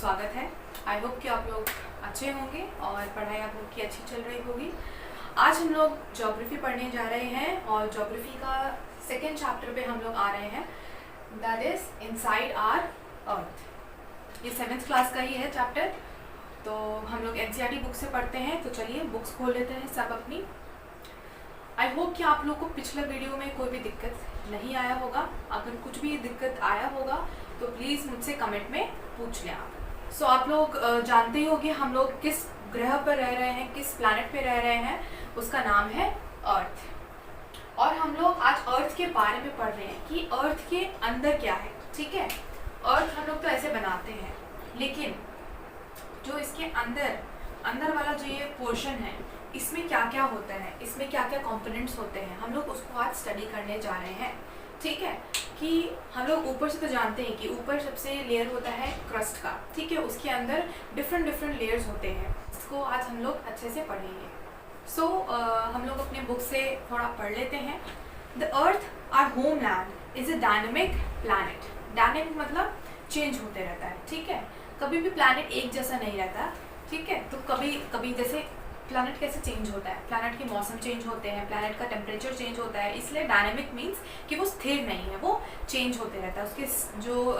स्वागत है। I hope कि आप लोग अच्छे होंगे और पढ़ाई आप लोग की अच्छी चल रही होगी। आज हम लोग ज्योग्राफी पढ़ने जा रहे हैं और ज्योग्राफी का सेकेंड चैप्टर पे हम लोग आ रहे हैं, that is inside our earth. ये 7th क्लास का ही है चैप्टर। तो हम लोग NCERT बुक से पढ़ते हैं, तो चलिए बुक्स खोल लेते हैं सब अपनी। आई होप कि आप लोग को पिछले वीडियो में कोई भी दिक्कत नहीं आया होगा। अगर कुछ भी दिक्कत आया होगा तो प्लीज़ मुझसे कमेंट में पूछ लें आप। सो आप लोग जानते ही होंगे हम लोग किस ग्रह पर रह रहे हैं, किस प्लैनेट पे रह रहे हैं, उसका नाम है अर्थ। और हम लोग आज अर्थ के बारे में पढ़ रहे हैं कि अर्थ के अंदर क्या है। ठीक है, अर्थ हम लोग तो ऐसे बनाते हैं, लेकिन जो इसके अंदर वाला जो ये पोर्शन है, इसमें क्या क्या होता है, इसमें क्या क्या कंपोनेंट्स होते हैं, हम लोग उसको आज स्टडी करने जा रहे हैं। ठीक है, कि हम लोग ऊपर से तो जानते हैं कि ऊपर सबसे लेयर होता है क्रस्ट का। ठीक है, उसके अंदर डिफरेंट लेयर्स होते हैं। इसको आज हम लोग अच्छे से पढ़ेंगे। सो हम लोग अपने बुक से थोड़ा पढ़ लेते हैं। The earth our homeland is a dynamic planet. Dynamic मतलब चेंज होते रहता है। ठीक है, कभी भी प्लैनेट एक जैसा नहीं रहता। ठीक है, तो कभी जैसे प्लैनेट कैसे चेंज होता है, प्लैनेट के मौसम चेंज होते हैं, प्लैनेट का टेम्परेचर चेंज होता है, इसलिए डायनेमिक मीन्स कि वो स्थिर नहीं है, वो चेंज होते रहता है। उसके जो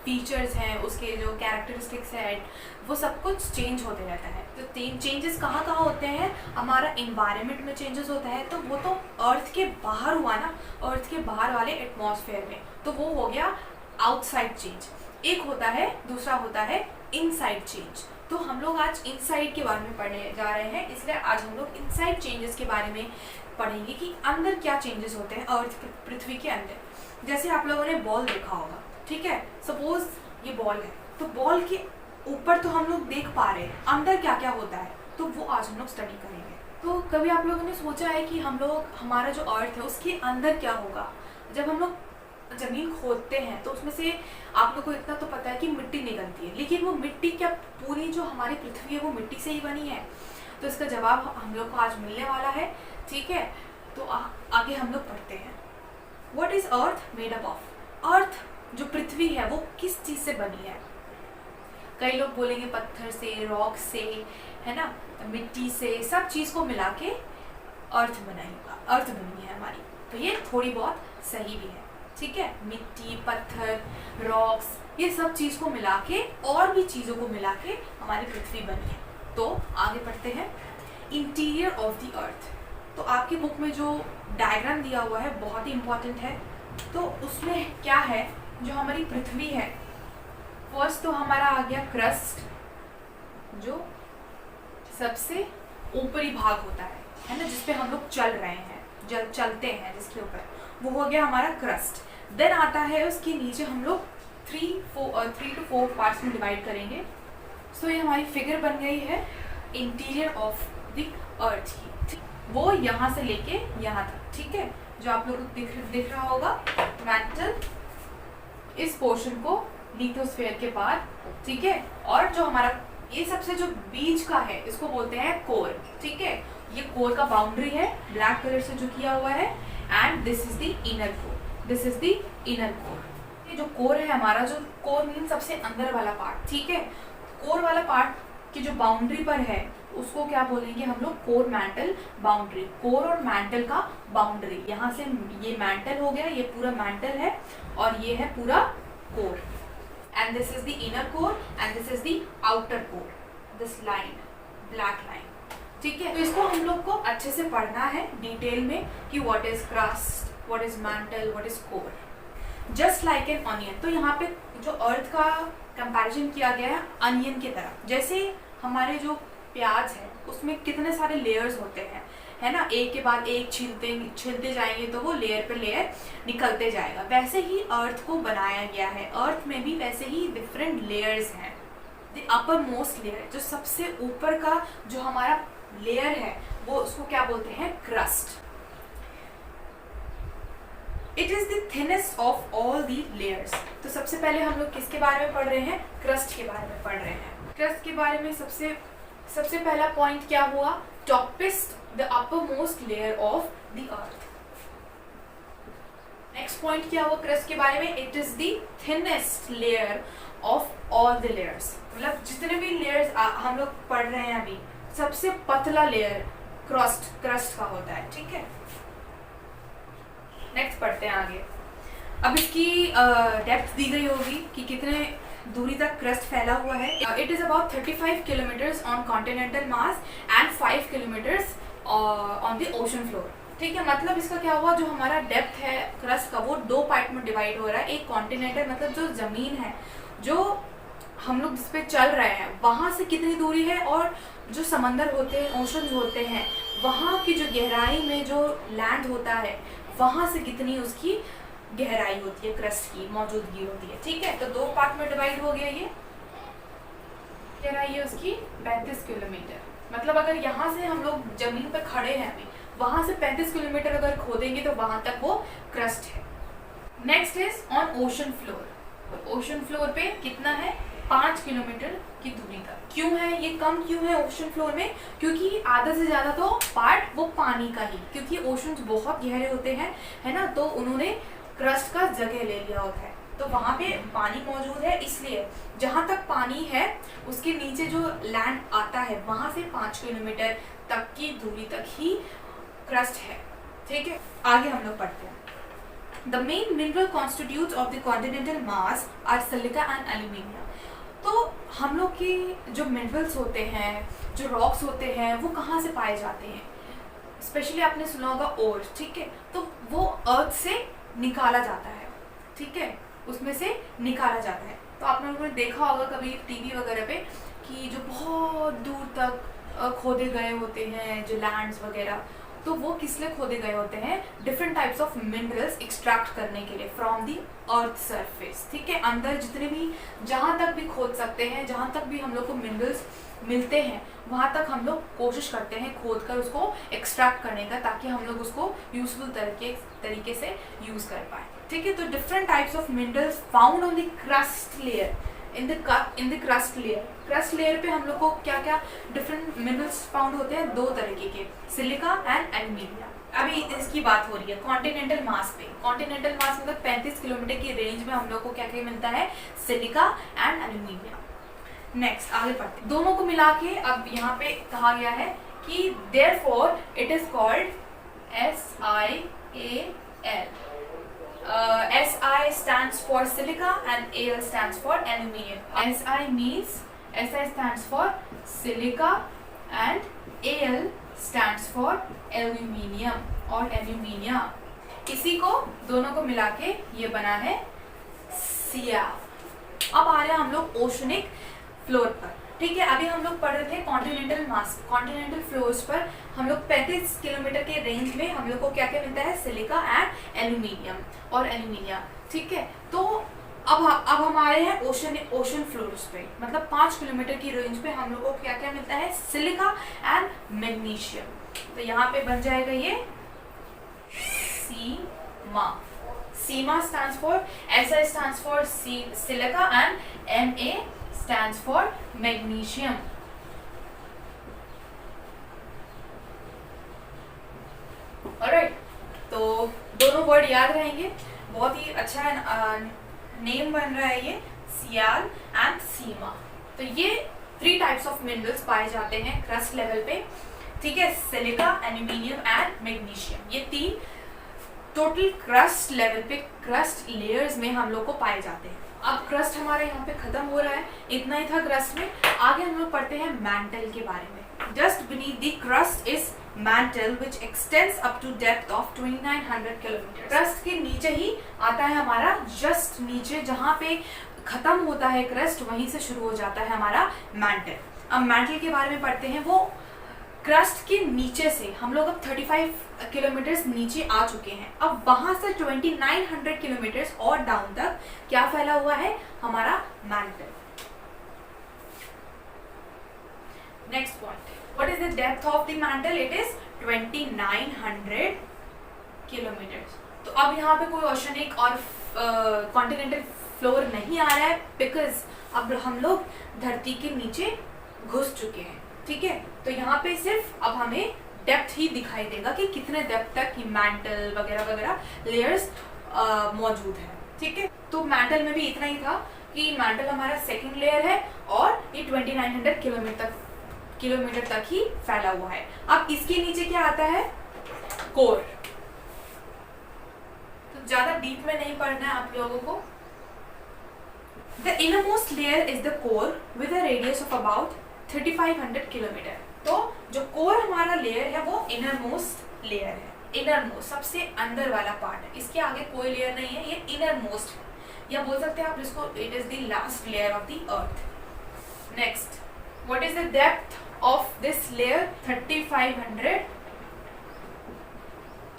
फीचर्स हैं, उसके जो कैरेक्टरिस्टिक्स हैं, वो सब कुछ चेंज होते रहता है। तो चेंजेस कहाँ होते हैं, हमारा इन्वायरमेंट में चेंजेस होता है, तो वो तो अर्थ के बाहर हुआ ना, अर्थ के बाहर वाले एटमॉस्फेयर में, तो वो हो गया आउटसाइड चेंज। एक होता है, दूसरा होता है इनसाइड चेंज। तो हम लोग आज इनसाइड के बारे में पढ़ने जा रहे हैं, इसलिए आज हम लोग इनसाइड चेंजेस के बारे में पढ़ेंगे कि अंदर क्या चेंजेस होते हैं अर्थ पृथ्वी के अंदर। जैसे आप लोगों ने बॉल देखा होगा। ठीक है, सपोज ये बॉल है, तो बॉल के ऊपर तो हम लोग देख पा रहे हैं, अंदर क्या क्या होता है, तो वो आज हम लोग स्टडी करेंगे। तो कभी आप लोगों ने सोचा है कि हम लोग, हमारा जो अर्थ है उसके अंदर क्या होगा। जब हम लोग जमीन खोदते हैं तो उसमें से आप लोग को इतना तो पता है कि मिट्टी निकलती है, लेकिन वो मिट्टी क्या पूरी जो हमारी पृथ्वी है वो मिट्टी से ही बनी है? तो इसका जवाब हम लोग को आज मिलने वाला है। ठीक है, तो आगे हम लोग पढ़ते हैं। What is earth made up of? Earth जो पृथ्वी है वो किस चीज से बनी है? कई लोग बोलेंगे पत्थर से, रॉक से, है ना, मिट्टी से, सब चीज को मिला के अर्थ बनी है हमारी। तो ये थोड़ी बहुत सही भी है। ठीक है, मिट्टी, पत्थर, रॉक्स, ये सब चीज को मिला के और भी चीजों को मिला के हमारी पृथ्वी बनी है। तो आगे पढ़ते हैं। इंटीरियर ऑफ द अर्थ। तो आपकी बुक में जो डायग्राम दिया हुआ है बहुत ही इंपॉर्टेंट है। तो उसमें क्या है, जो हमारी पृथ्वी है, फर्स्ट तो हमारा आ गया क्रस्ट, जो सबसे ऊपरी भाग होता है ना, जिसपे हम लोग चल रहे हैं, चलते हैं जिसके ऊपर, वो हो गया हमारा क्रस्ट। देन आता है उसके नीचे हम लोग 3 to 4 पार्ट्स में डिवाइड करेंगे। सो ये हमारी फिगर बन गई है इंटीरियर ऑफ द अर्थ की। वो यहाँ से लेके यहाँ तक। ठीक है, जो आप लोगों को दिख रहा होगा मैंटल, इस पोर्शन को लिथोस्फीयर के बाद। ठीक है, और जो हमारा ये सबसे जो बीच का है, इसको बोलते हैं कोर। ठीक है, ये कोर का बाउंड्री है, ब्लैक कलर से जो किया हुआ है, and this is the inner core. This is the inner core. ये जो कोर है हमारा, जो कोर मीन सबसे अंदर वाला पार्ट। ठीक है, कोर वाला पार्ट की जो बाउंड्री पर है उसको क्या बोलेंगे हम लोग, कोर मैंटल बाउंड्री। कोर और मैंटल का बाउंड्री, यहाँ से ये मैंटल हो गया, ये पूरा मैंटल है, और ये है पूरा core. And this is the inner core and this is the outer core, this line, black line. ठीक है, तो इसको हम लोग को अच्छे से पढ़ना है डिटेल में कि what is crust, what is mantle, what is core. Just like an onion. तो यहाँ पे जो अर्थ का कंपैरिजन किया गया है अनियन की तरह। जैसे हमारे जो प्याज है उसमें कितने सारे लेयर्स होते हैं, है ना, एक के बाद एक छिलते जाएंगे तो वो लेयर पे लेयर निकलते जाएगा। वैसे ही अर्थ को बनाया गया है। अर्थ में भी वैसे ही डिफरेंट लेयर्स हैं। द अपर मोस्ट लेयर, जो सबसे ऊपर का जो हमारा लेयर है, वो उसको क्या बोलते हैं, crust. It is the thinnest of all the layers. तो सबसे पहले हम लोग किसके बारे में पढ़ रहे हैं, क्रस्ट के बारे में पढ़ रहे हैं। क्रस्ट के बारे में सबसे पहला पॉइंट क्या हुआ, toppest the upper most layer of the earth. Next point क्या हुआ क्रस्ट के बारे में, it is the thinnest layer of all the layers. मतलब जितने भी लेयर्स हम लोग पढ़ रहे हैं अभी, सबसे पतला लेयर क्रस्ट का होता है, ठीक है। नेक्स्ट पढ़ते हैं आगे। अब इसकी डेप्थ दी गई होगी कि कितने दूरी तक क्रस्ट फैला हुआ है। It is about 35 kilometres on continental mass and 5 kilometres on the ocean floor, ठीक है। मतलब इसका क्या हुआ, जो हमारा डेप्थ है क्रस्ट का वो 2 पार्ट में डिवाइड हो रहा है। एक कॉन्टिनेंटल मतलब जो जमीन है, जो हम लोग जिस पे चल रहे हैं वहां से कितनी दूरी है, और जो समंदर होते हैं, ओशंस होते हैं, वहां की जो गहराई में जो लैंड होता है वहां से कितनी उसकी गहराई होती है, क्रस्ट की मौजूदगी होती है, ठीक है। तो 2 पार्ट में डिवाइड हो गया। ये गहराई है उसकी 35 किलोमीटर। मतलब अगर यहाँ से हम लोग जमीन पर खड़े हैं अभी, वहां से 35 किलोमीटर अगर खोदेंगे तो वहां तक वो क्रस्ट है। Next is on ocean floor. Ocean floor पे कितना है, 5 किलोमीटर की दूरी तक। क्यों है ये कम, क्यों है ओशन फ्लोर में, क्योंकि आधा से ज्यादा तो पार्ट वो पानी का ही, क्योंकि ओशंस बहुत गहरे होते हैं, है ना, तो उन्होंने क्रस्ट का जगह ले लिया होता है, तो वहां पे पानी मौजूद है। इसलिए जहां तक पानी है उसके नीचे जो लैंड आता है वहां से 5 किलोमीटर तक की दूरी तक ही क्रस्ट है, ठीक है। आगे हम लोग पढ़ते हैं। The main mineral constitutes of the continental mass are silica and aluminium. तो हम लोग के जो मिनरल्स होते हैं, जो रॉक्स होते हैं, वो कहाँ से पाए जाते हैं। स्पेशली आपने सुना होगा ओर, ठीक है, तो वो अर्थ से निकाला जाता है, ठीक है, उसमें से निकाला जाता है। तो आप लोगों ने देखा होगा कभी टीवी वगैरह पे कि जो बहुत दूर तक खोदे गए होते हैं जो लैंड्स वगैरह, तो वो किस लिए खोदे गए होते हैं, different types of minerals extract करने के लिए फ्रॉम दी अर्थ सरफेस, ठीक है। अंदर जितने भी, जहाँ तक भी खोद सकते हैं, जहाँ तक भी हम लोग को मिनरल्स मिलते हैं वहाँ तक हम लोग कोशिश करते हैं खोद कर उसको एक्सट्रैक्ट करने का, ताकि हम लोग उसको यूजफुल तरीके से यूज कर पाए, ठीक है। तो different types of minerals found on the crust layer, in the crust layer. Crust layer पे हम लोग को क्या क्या डिफरेंट मिनरल्स फाउंड होते हैं, 2 तरीके के, सिलिका एंड एल्यूमिनियम। अभी इसकी बात हो रही है कॉन्टिनेंटल मास पे। कॉन्टिनेंटल मास मतलब 35 किलोमीटर की रेंज में हम लोग को क्या क्या मिलता है, सिलिका एंड एल्यूमिनियम। नेक्स्ट आगे बढ़ते हैं। दोनों को मिला के अब यहाँ पे कहा गया है कि therefore it is called SiAl. Si stands for silica and Al stands for aluminium. Si stands for silica and Al stands for aluminium और aluminium. इसी को दोनों को मिला के ये बना है Sial. अब आ रहे हैं हम लोग ओशनिक फ्लोर पर, ठीक है। अभी हम लोग पढ़ रहे थे कॉन्टिनेंटल मास। कॉन्टिनेंटल फ्लोर्स पर हम लोग 35 किलोमीटर के रेंज में हम लोग को क्या क्या मिलता है, सिलिका एंड एल्यूमिनियम और एल्यूमिनियम, ठीक है। तो अब हम आ रहे हैं ओशन फ्लोर्स पे, मतलब 5 किलोमीटर की रेंज पे हम लोग को क्या क्या मिलता है, सिलिका एंड मैग्नीशियम। तो यहाँ पे बन जाएगा ये सीमा। सीमा stands for, Si stands for silica and Ma stands for magnesium. Alright, तो दोनों वर्ड याद रहेंगे, बहुत ही अच्छा नेम बन रहा है ये, सियाल एंड सीमा। तो ये 3 टाइप्स ऑफ मिनरल्स पाए जाते हैं क्रस्ट लेवल पे, ठीक है, सिलिका, एल्यूमिनियम एंड मैग्नीशियम। ये 3 टोटल क्रस्ट लेवल पे, क्रस्ट लेयर्स में हम लोग को पाए जाते हैं। अब क्रस्ट हमारा यहाँ पे खत्म हो रहा है, इतना ही था क्रस्ट में। आगे हम लोग पढ़ते हैं मैंटल के बारे में। Just beneath the crust is mantle which extends up to depth of 2900 kilometre. Crust के नीचे ही आता है हमारा, जस्ट नीचे जहाँ पे खत्म होता है क्रस्ट, वहीं से शुरू हो जाता है हमारा मैंटल। अब मैंटल के बारे में पढ़ते हैं। वो क्रस्ट के नीचे से हम लोग अब 35 किलोमीटर नीचे आ चुके हैं। अब वहां से 2900 किलोमीटर और डाउन तक क्या फैला हुआ है, हमारा मैंटल। Next point, what is the depth of the mantle? It is 2900 kilometre. तो अब यहाँ पे कोई ओशनिक और कॉन्टिनेंटल फ्लोर नहीं आ रहा है, बिकॉज अब हम लोग धरती के नीचे घुस चुके हैं, ठीक है। तो यहाँ पे सिर्फ अब हमें डेप्थ ही दिखाई देगा कि कितने डेप्थ तक मैंटल वगैरह वगैरह लेयर्स मौजूद है। ठीक है, तो मैंटल में भी इतना ही था कि मैंटल हमारा सेकंड लेयर है और ये 2900 किलोमीटर तक ही फैला हुआ है। अब इसके नीचे क्या आता है? कोर। तो ज्यादा डीप में नहीं पढ़ना है आप लोगों को। The innermost layer is the core with a radius of about 3500 kilometre. तो जो कोर हमारा लेयर है वो इनरमोस्ट लेयर है। इनरमोस्ट सबसे अंदर वाला पार्ट है, इसके आगे कोई लेयर नहीं है, ये इनरमोस्ट है, या बोल सकते हैं आप इसको it is the last layer of the earth. Next, what is the depth of this layer? 3500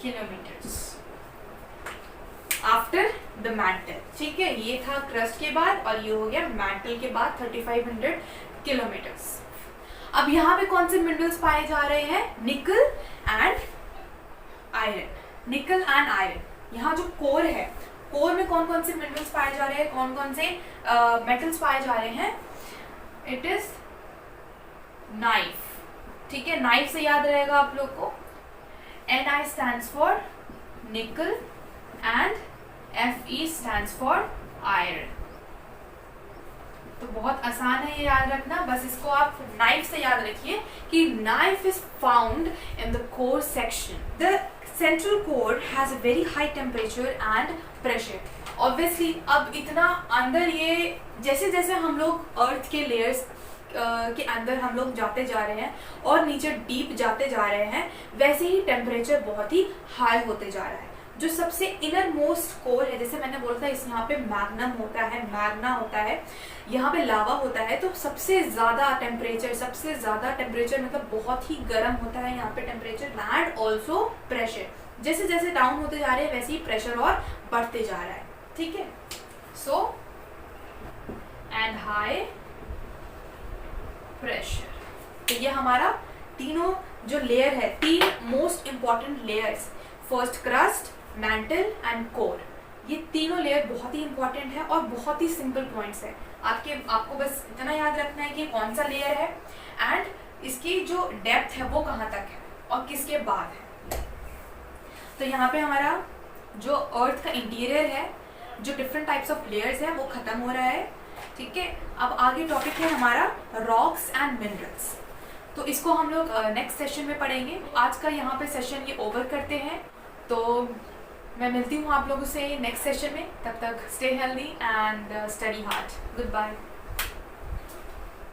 kilometres after the mantle. ठीक है, ये था क्रस्ट के बाद और ये हो गया मैंटल के बाद 3500 किलोमीटर्स। अब यहाँ पे कौन से मिनरल्स पाए जा रहे हैं? निकल एंड आयरन। निकल एंड आयरन। यहाँ जो कोर है, कोर में कौन कौन से मिनरल्स पाए जा रहे हैं, कौन कौन से मेटल्स पाए जा रहे हैं? It is knife. ठीक है, नाइफ से याद रहेगा आप लोग को। Ni stands for nickel and Fe stands for iron। तो बहुत आसान है ये याद रखना, बस इसको आप नाइफ से याद रखिए कि knife is found in the core section. The central core has a very high temperature and pressure. Obviously अब इतना अंदर, ये जैसे जैसे हम लोग अर्थ के लेयर्स के अंदर हम लोग जाते जा रहे हैं और नीचे डीप जाते जा रहे हैं, वैसे ही टेम्परेचर बहुत ही हाई होते जा रहा है। जो सबसे इनर मोस्ट कोर है, जैसे मैंने बोला था, इस यहाँ पे मैग्नम होता है, मैग्ना होता है, यहाँ पे लावा होता है, तो सबसे ज़्यादा टेम्परेचर मतलब बहुत ही गर्म होता है यहाँ पे टेम्परेचर एंड ऑल्सो प्रेशर। जैसे जैसे डाउन होते जा रहे हैं वैसे ही प्रेशर और बढ़ते जा रहा है। ठीक है, सो एंड हाई प्रेशर। तो ये हमारा तीनों जो लेयर है, तीन most important layers, first crust, mantle and core, ये तीनों लेयर बहुत ही इंपॉर्टेंट है और बहुत ही सिंपल पॉइंट्स है। आपको बस इतना याद रखना है कि कौन सा लेयर है एंड इसकी जो डेप्थ है वो कहाँ तक है और किसके बाद है। तो यहाँ पे हमारा जो अर्थ का इंटीरियर है, जो डिफरेंट टाइप्स ऑफ लेयर्स है, वो खत्म हो रहा है। ठीक है, अब आगे टॉपिक है हमारा रॉक्स एंड मिनरल्स। तो इसको हम लोग नेक्स्ट सेशन में पढ़ेंगे। आज का यहाँ पे सेशन ये ओवर करते हैं, तो मैं मिलती हूँ आप लोगों से नेक्स्ट सेशन में। तब तक stay healthy and study hard. Good bye.